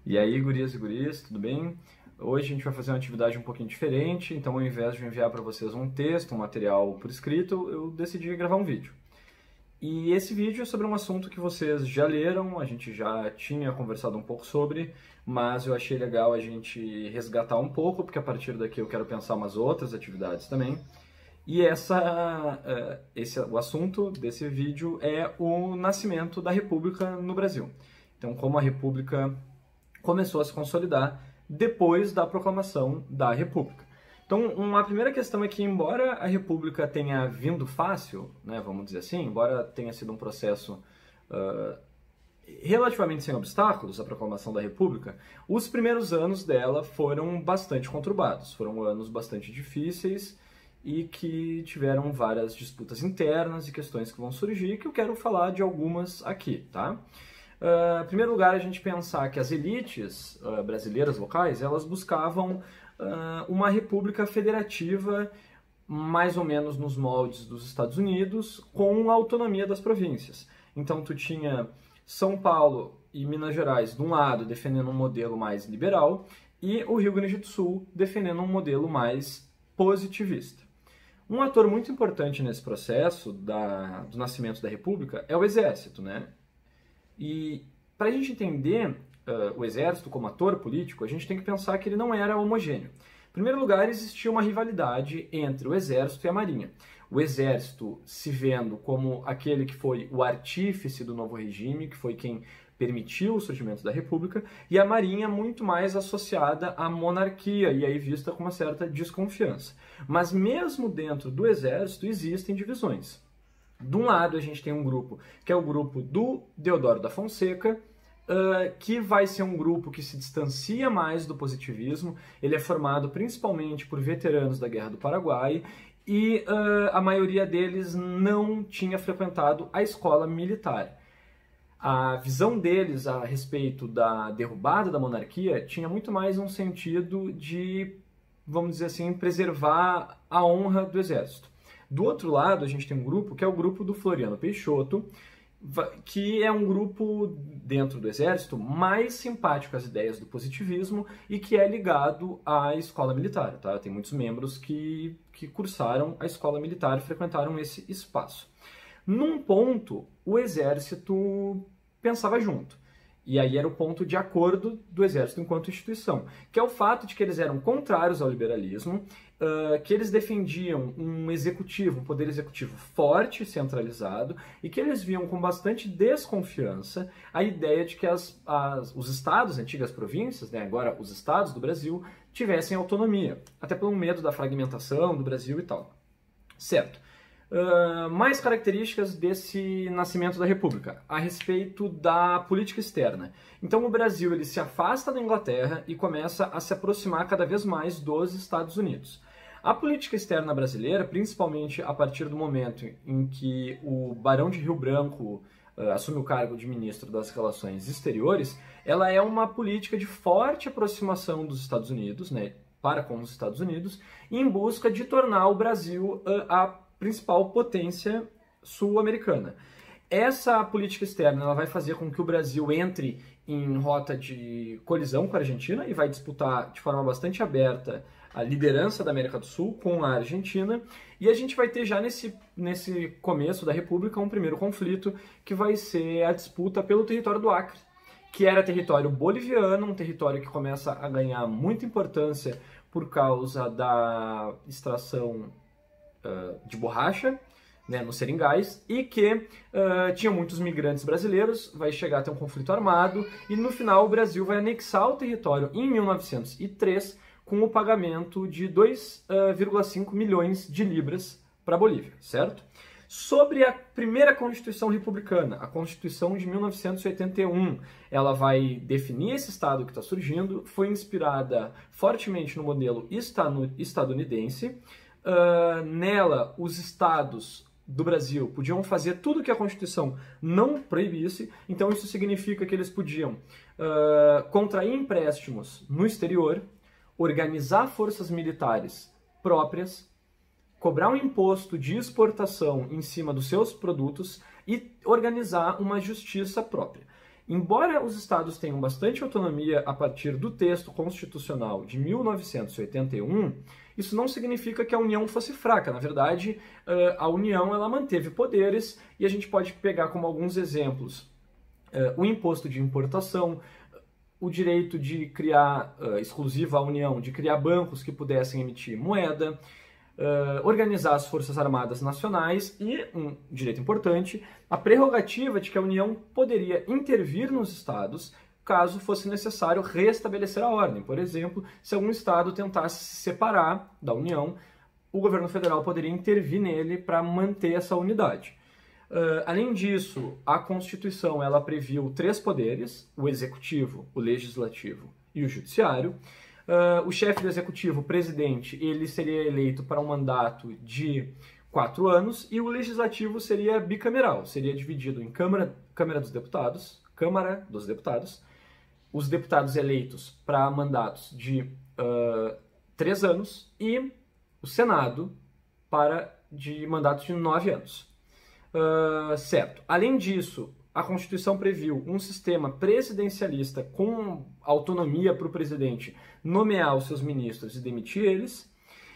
E aí, gurias e guris, tudo bem? Hoje a gente vai fazer uma atividade um pouquinho diferente, então ao invés de eu enviar para vocês um texto, um material por escrito, eu decidi gravar um vídeo. E esse vídeo é sobre um assunto que vocês já leram, a gente já tinha conversado um pouco sobre, mas eu achei legal a gente resgatar um pouco, porque a partir daqui eu quero pensar umas outras atividades também. E o assunto desse vídeo é o nascimento da República no Brasil. Então, como a República começou a se consolidar depois da proclamação da República. Então, uma primeira questão é que, embora a República tenha vindo fácil, né, vamos dizer assim, embora tenha sido um processo relativamente sem obstáculos, a proclamação da República, os primeiros anos dela foram bastante conturbados, foram anos bastante difíceis e que tiveram várias disputas internas e questões que vão surgir, que eu quero falar de algumas aqui, tá? Em primeiro lugar, a gente pensar que as elites brasileiras locais, elas buscavam uma república federativa mais ou menos nos moldes dos Estados Unidos, com a autonomia das províncias. Então, tu tinha São Paulo e Minas Gerais, de um lado, defendendo um modelo mais liberal, e o Rio Grande do Sul defendendo um modelo mais positivista. Um ator muito importante nesse processo do nascimento da República é o Exército, né? E para a gente entender o Exército como ator político, a gente tem que pensar que ele não era homogêneo. Em primeiro lugar, existia uma rivalidade entre o Exército e a Marinha. O Exército se vendo como aquele que foi o artífice do novo regime, que foi quem permitiu o surgimento da República, e a Marinha muito mais associada à monarquia, e aí vista com uma certa desconfiança. Mas mesmo dentro do Exército existem divisões. De um lado, a gente tem um grupo, que é o grupo do Deodoro da Fonseca, que vai ser um grupo que se distancia mais do positivismo. Ele é formado principalmente por veteranos da Guerra do Paraguai e a maioria deles não tinha frequentado a escola militar. A visão deles a respeito da derrubada da monarquia tinha muito mais um sentido de, vamos dizer assim, preservar a honra do Exército. Do outro lado, a gente tem um grupo que é o grupo do Floriano Peixoto, que é um grupo dentro do Exército mais simpático às ideias do positivismo e que é ligado à escola militar. Tá? Tem muitos membros que cursaram a escola militar e frequentaram esse espaço. Num ponto, o Exército pensava junto. E aí era o ponto de acordo do Exército enquanto instituição, que é o fato de que eles eram contrários ao liberalismo, que eles defendiam um executivo, um poder executivo forte, centralizado, e que eles viam com bastante desconfiança a ideia de que os estados, antigas províncias, né, agora os estados do Brasil, tivessem autonomia, até pelo medo da fragmentação do Brasil e tal. Certo. Mais características desse nascimento da República a respeito da política externa. Então o Brasil ele se afasta da Inglaterra e começa a se aproximar cada vez mais dos Estados Unidos. A política externa brasileira, principalmente a partir do momento em que o Barão de Rio Branco assume o cargo de ministro das Relações Exteriores, ela é uma política de forte aproximação dos Estados Unidos, né, para com os Estados Unidos, em busca de tornar o Brasil a principal potência sul-americana. Essa política externa ela vai fazer com que o Brasil entre em rota de colisão com a Argentina e vai disputar de forma bastante aberta a liderança da América do Sul com a Argentina. E a gente vai ter já nesse começo da República um primeiro conflito que vai ser a disputa pelo território do Acre, que era território boliviano, um território que começa a ganhar muita importância por causa da extração de borracha, né, nos seringais, e que tinha muitos migrantes brasileiros, vai chegar a ter um conflito armado, e no final o Brasil vai anexar o território em 1903 com o pagamento de 2,5 milhões de libras para a Bolívia, certo? Sobre a primeira Constituição Republicana, a Constituição de 1981, ela vai definir esse Estado que está surgindo, foi inspirada fortemente no modelo estadunidense. Nela, os estados do Brasil podiam fazer tudo que a Constituição não proibisse, então isso significa que eles podiam contrair empréstimos no exterior, organizar forças militares próprias, cobrar um imposto de exportação em cima dos seus produtos e organizar uma justiça própria. Embora os estados tenham bastante autonomia a partir do texto constitucional de 1981, isso não significa que a União fosse fraca. Na verdade, a União ela manteve poderes e a gente pode pegar como alguns exemplos o imposto de importação, o direito de criar, exclusivo à União, de criar bancos que pudessem emitir moeda, organizar as Forças Armadas Nacionais e, um direito importante, a prerrogativa de que a União poderia intervir nos estados caso fosse necessário restabelecer a ordem. Por exemplo, se algum estado tentasse se separar da União, o governo federal poderia intervir nele para manter essa unidade. Além disso, a Constituição ela previu 3 poderes: o executivo, o legislativo e o judiciário. O chefe do executivo, o presidente, ele seria eleito para um mandato de 4 anos e o legislativo seria bicameral, seria dividido em Câmara dos Deputados, os deputados eleitos para mandatos de 3 anos e o Senado de mandatos de 9 anos. Certo. Além disso, a Constituição previu um sistema presidencialista com autonomia para o presidente nomear os seus ministros e demitir eles.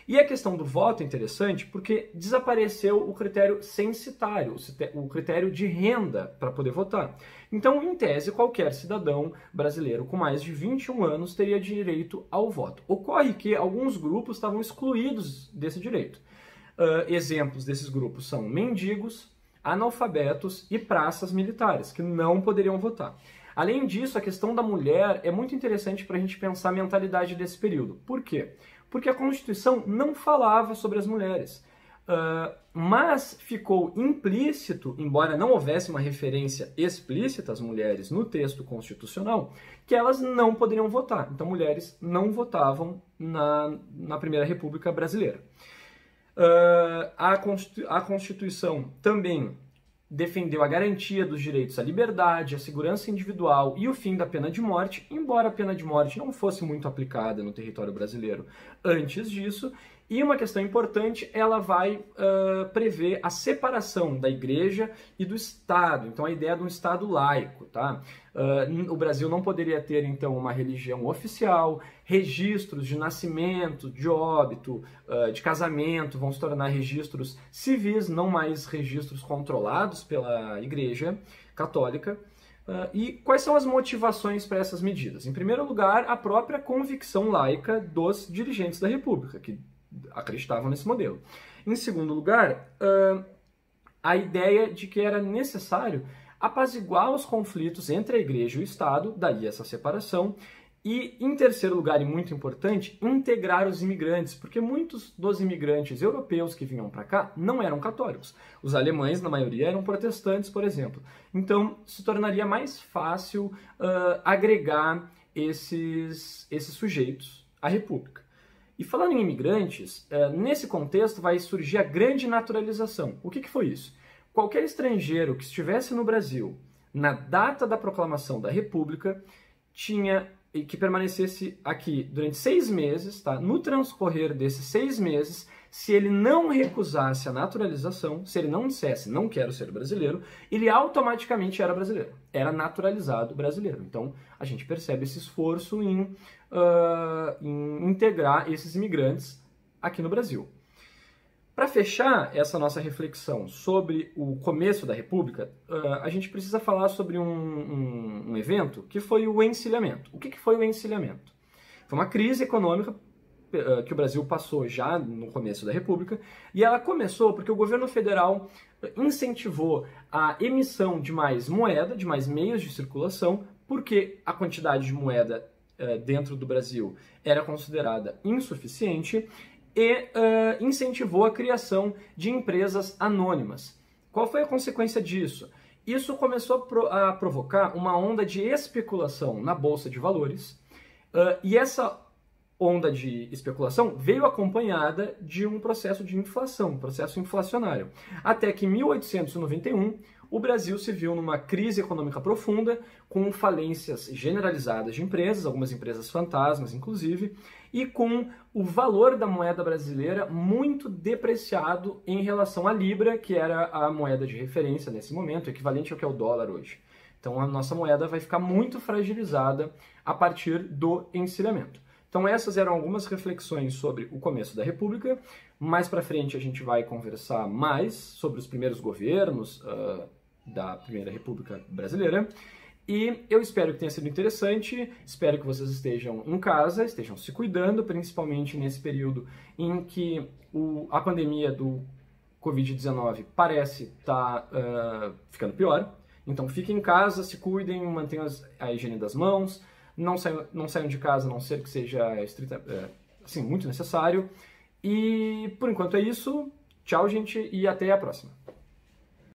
E a questão do voto é interessante porque desapareceu o critério censitário, o critério de renda para poder votar. Então, em tese, qualquer cidadão brasileiro com mais de 21 anos teria direito ao voto. Ocorre que alguns grupos estavam excluídos desse direito. Exemplos desses grupos são mendigos, analfabetos e praças militares, que não poderiam votar. Além disso, a questão da mulher é muito interessante para a gente pensar a mentalidade desse período. Por quê? Porque a Constituição não falava sobre as mulheres, mas ficou implícito, embora não houvesse uma referência explícita às mulheres no texto constitucional, que elas não poderiam votar. Então, mulheres não votavam na Primeira República Brasileira. A Constituição também defendeu a garantia dos direitos à liberdade, à segurança individual e o fim da pena de morte, embora a pena de morte não fosse muito aplicada no território brasileiro antes disso. E uma questão importante, ela vai prever a separação da Igreja e do Estado. Então, a ideia de um Estado laico, tá? O Brasil não poderia ter, então, uma religião oficial, registros de nascimento, de óbito, de casamento vão se tornar registros civis, não mais registros controlados pela Igreja Católica. E quais são as motivações para essas medidas? Em primeiro lugar, a própria convicção laica dos dirigentes da República, que acreditavam nesse modelo. Em segundo lugar, a ideia de que era necessário apaziguar os conflitos entre a Igreja e o Estado, daí essa separação. E, em terceiro lugar, e muito importante, integrar os imigrantes, porque muitos dos imigrantes europeus que vinham para cá não eram católicos. Os alemães, na maioria, eram protestantes, por exemplo. Então, se tornaria mais fácil agregar esses sujeitos à República. E falando em imigrantes, nesse contexto vai surgir a grande naturalização. O que foi isso? Qualquer estrangeiro que estivesse no Brasil na data da proclamação da República e que permanecesse aqui durante 6 meses, tá? No transcorrer desses 6 meses, se ele não recusasse a naturalização, se ele não dissesse não quero ser brasileiro, ele automaticamente era brasileiro, era naturalizado brasileiro. Então a gente percebe esse esforço em integrar esses imigrantes aqui no Brasil. Para fechar essa nossa reflexão sobre o começo da República, a gente precisa falar sobre um evento que foi o encilhamento. O que foi o encilhamento? Foi uma crise econômica que o Brasil passou já no começo da República, e ela começou porque o governo federal incentivou a emissão de mais moeda, de mais meios de circulação, porque a quantidade de moeda dentro do Brasil era considerada insuficiente, e incentivou a criação de empresas anônimas. Qual foi a consequência disso? Isso começou a provocar uma onda de especulação na Bolsa de Valores, e essa onda de especulação veio acompanhada de um processo de inflação, um processo inflacionário. Até que em 1891, o Brasil se viu numa crise econômica profunda, com falências generalizadas de empresas, algumas empresas fantasmas inclusive, e com o valor da moeda brasileira muito depreciado em relação à Libra, que era a moeda de referência nesse momento, equivalente ao que é o dólar hoje. Então a nossa moeda vai ficar muito fragilizada a partir do encilhamento. Então essas eram algumas reflexões sobre o começo da República. Mais para frente a gente vai conversar mais sobre os primeiros governos da Primeira República Brasileira. E eu espero que tenha sido interessante, espero que vocês estejam em casa, estejam se cuidando, principalmente nesse período em que a pandemia do Covid-19 parece estar ficando pior. Então fiquem em casa, se cuidem, mantenham a higiene das mãos, não saiam de casa a não ser que seja muito necessário. E por enquanto é isso. Tchau, gente, e até a próxima.